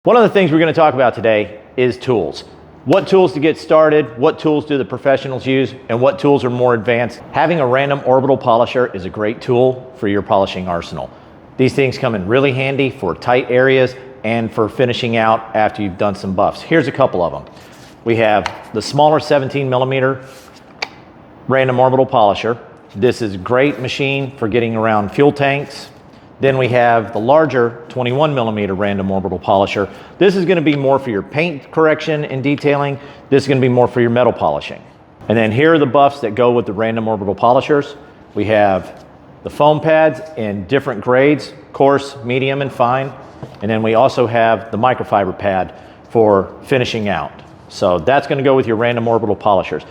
One of the things we're going to talk about today is tools. What tools to get started, what tools do the professionals use, and what tools are more advanced. Having a random orbital polisher is a great tool for your polishing arsenal. These things come in really handy for tight areas and for finishing out after you've done some buffs. Here's a couple of them. We have the smaller 17mm random orbital polisher. This is a great machine for getting around fuel tanks. Then we have the larger 21mm random orbital polisher. This is going to be more for your paint correction and detailing. This is going to be more for your metal polishing. And then here are the buffs that go with the random orbital polishers. We have the foam pads in different grades, coarse, medium, and fine. And then we also have the microfiber pad for finishing out. So that's going to go with your random orbital polishers.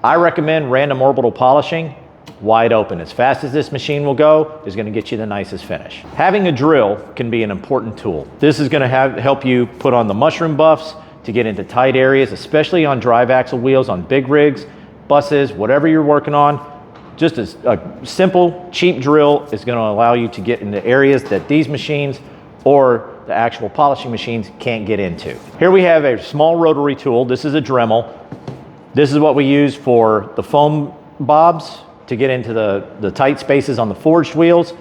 I recommend random orbital polishing wide open. As fast as this machine will go is going to get you the nicest finish. Having a drill can be an important tool. This is going to help you put on the mushroom buffs to get into tight areas, especially on drive axle wheels, on big rigs, buses, whatever you're working on. Just a simple, cheap drill is going to allow you to get into areas that these machines or the actual polishing machines can't get into. Here we have a small rotary tool. This is a Dremel. This is what we use for the foam bobs to get into the tight spaces on the forged wheels.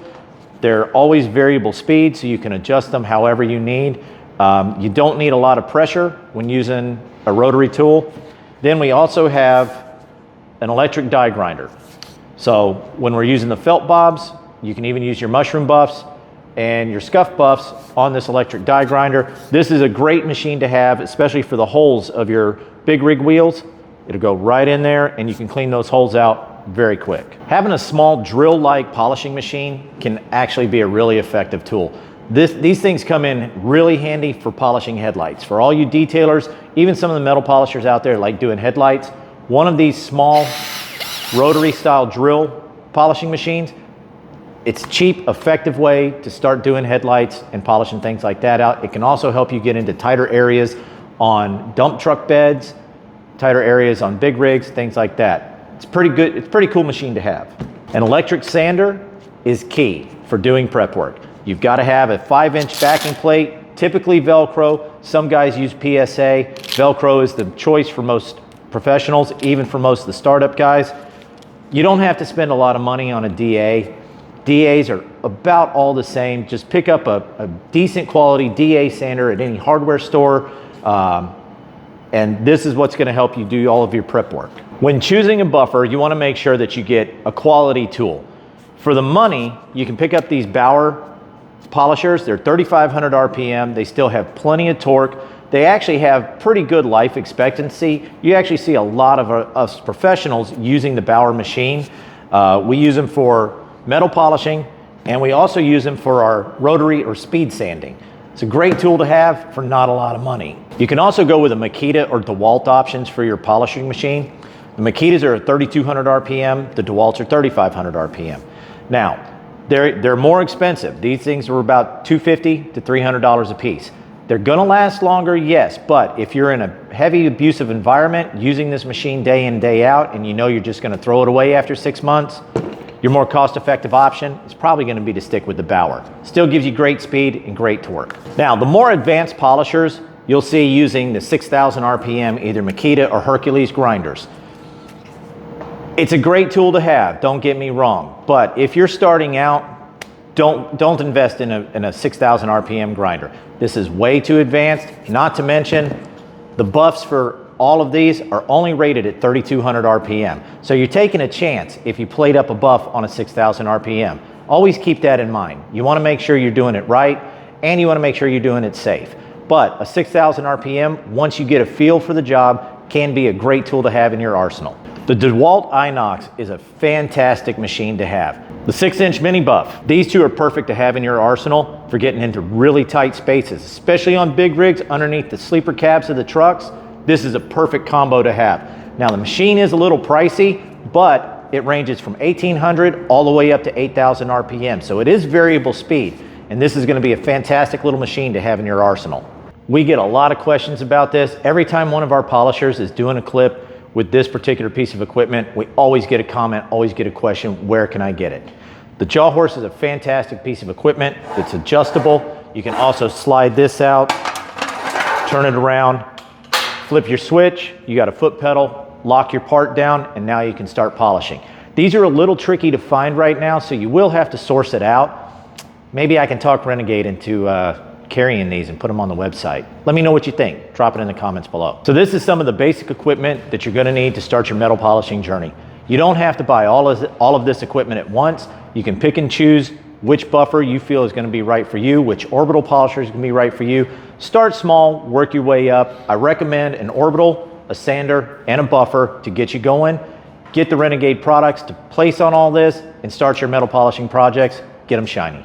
They're always variable speed, so you can adjust them however you need. You don't need a lot of pressure when using a rotary tool. Then we also have an electric die grinder. So when we're using the felt bobs, you can even use your mushroom buffs and your scuff buffs on this electric die grinder. This is a great machine to have, especially for the holes of your big rig wheels. It'll go right in there and you can clean those holes out very quick. Having a small drill-like polishing machine can actually be a really effective tool. These things come in really handy for polishing headlights. For all you detailers, even some of the metal polishers out there like doing headlights, one of these small rotary style drill polishing machines, it's a cheap, effective way to start doing headlights and polishing things like that out. It can also help you get into tighter areas on dump truck beds, tighter areas on big rigs, things like that. It's pretty good. It's a pretty cool machine to have. An electric sander is key for doing prep work. You've got to have a 5-inch backing plate, typically Velcro. Some guys use PSA. Velcro is the choice for most professionals, even for most of the startup guys. You don't have to spend a lot of money on a DA. DAs are about all the same. Just pick up a decent quality DA sander at any hardware store. And this is what's going to help you do all of your prep work. When choosing a buffer, you want to make sure that you get a quality tool. For the money, you can pick up these Bauer polishers. They're 3,500 RPM. They still have plenty of torque. They actually have pretty good life expectancy. You actually see a lot of us professionals using the Bauer machine. We use them for metal polishing, and we also use them for our rotary or speed sanding. It's a great tool to have for not a lot of money. You can also go with a Makita or DeWalt options for your polishing machine. The Makitas are at 3,200 RPM, the DeWalts are 3,500 RPM. Now, they're more expensive. These things are about $250 to $300 a piece. They're gonna last longer, yes, but if you're in a heavy abusive environment, using this machine day in, day out, and you know you're just gonna throw it away after 6 months, your more cost-effective option is probably going to be to stick with the Bauer. Still gives you great speed and great torque. Now, the more advanced polishers, you'll see using the 6,000 RPM, either Makita or Hercules grinders. It's a great tool to have, don't get me wrong, but if you're starting out, don't invest in a 6,000 RPM grinder. This is way too advanced, not to mention the buffs for all of these are only rated at 3,200 RPM. So you're taking a chance if you plate up a buff on a 6,000 RPM. Always keep that in mind. You want to make sure you're doing it right, and you want to make sure you're doing it safe. But a 6,000 RPM, once you get a feel for the job, can be a great tool to have in your arsenal. The DeWalt Inox is a fantastic machine to have. The 6-inch mini buff. These two are perfect to have in your arsenal for getting into really tight spaces, especially on big rigs underneath the sleeper cabs of the trucks. This is a perfect combo to have. Now the machine is a little pricey, but it ranges from 1,800 all the way up to 8,000 RPM. So it is variable speed, and this is going to be a fantastic little machine to have in your arsenal. We get a lot of questions about this. Every time one of our polishers is doing a clip with this particular piece of equipment, we always get a comment, always get a question, where can I get it? The Jaw Horse is a fantastic piece of equipment. It's adjustable. You can also slide this out turn it around, flip your switch, you got a foot pedal, lock your part down, and now you can start polishing. These are a little tricky to find right now, so you will have to source it out. Maybe I can talk Renegade into carrying these and put them on the website. Let me know what you think. Drop it in the comments below. So this is some of the basic equipment that you're gonna need to start your metal polishing journey. You don't have to buy all of this equipment at once. You can pick and choose which buffer you feel is gonna be right for you, which orbital polisher is gonna be right for you. Start small, work your way up. I recommend an orbital, a sander, and a buffer to get you going. Get the Renegade products to place on all this and start your metal polishing projects. Get them shiny.